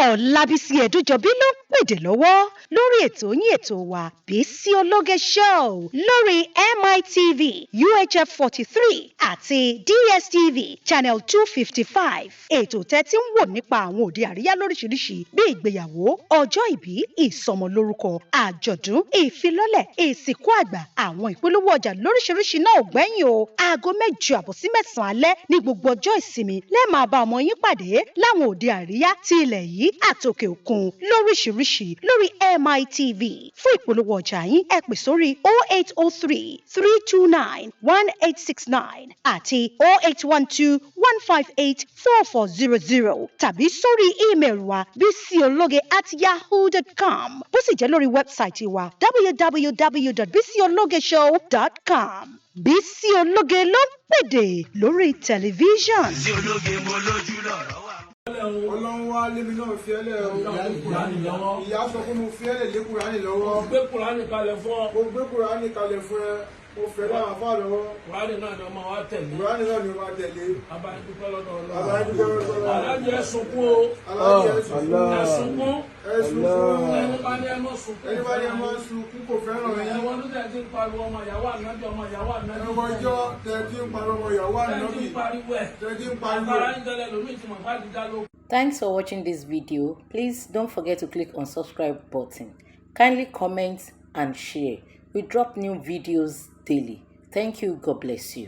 Ọlábísí Ẹ̀dújọbí ló ń pèdè lọ́wọ́ lórí ètò yín ètò wa Bisi Ologe Show lórí MITV UHF 43 àti DSTV Channel 255. Ètò tẹ́tí ń wò nípa àwọn òde àríyá lóríṣiríṣi bíi ìgbéyàwó, ọjọ́ ìbí, ìsọmọlórúkọ, àjọ̀dún, ìfilọ́lẹ̀, ìsìnkú àgbà, àwọn ìpolówó ọjà lóríṣiríṣi náà ò gbẹ́yìn o. Aago 8 sí 9 alẹ́ ní gbogbo ọjọ́ ìsinmi lẹ́ẹ̀ máa bá ọmọ yín pàdé láwọn òde àríyá ti ilẹ̀ yìí àtòkè òkun lóríṣiríṣi lórí MITV. Fún ìpolówó ọjà yín ẹ pè sórí 0803 329 1869 àti 0812 158 4400 tàbí sórí ímeèlì wa bisiologe@yahoo.com. Bó sì jẹ́ lórí wẹ́bsáìtì wa www.bisiologeshow.com. Bisi Ologe ló ń pèdè lórí tẹlifíṣàn. Ọlọ́run wá lémi náà fi ẹlẹ́ o. Ìyá sọ pé mo fi ẹlẹ́ lé Kùránì lọ́wọ́. Mo gbé Kùránì kalẹ̀ fún ẹ. Mo fẹ́ láwọn afá lọ́wọ́. Kùránì náà ni ọmọ wa tẹ̀lé. Abáyédúpẹ́ lọ́dọ̀ Ọlọ́run. Alájẹ sunkún o. Ẹ̀sunkún. Ẹni bá ní ẹmọ sunkún kò fẹ́ràn yín. Ẹ̀wọ̀n ló tẹ̀ tí ń pariwo ọmọ ìyàwó ànábì. Ẹ̀wọ̀n ọjọ́ tẹ̀ tí ń pariwo ọmọ ìyàwó ànábì. Thanks for watching this video. Please don't forget to click on subscribe button. Kindly comment and share. We drop new videos daily. Thank you. God bless you.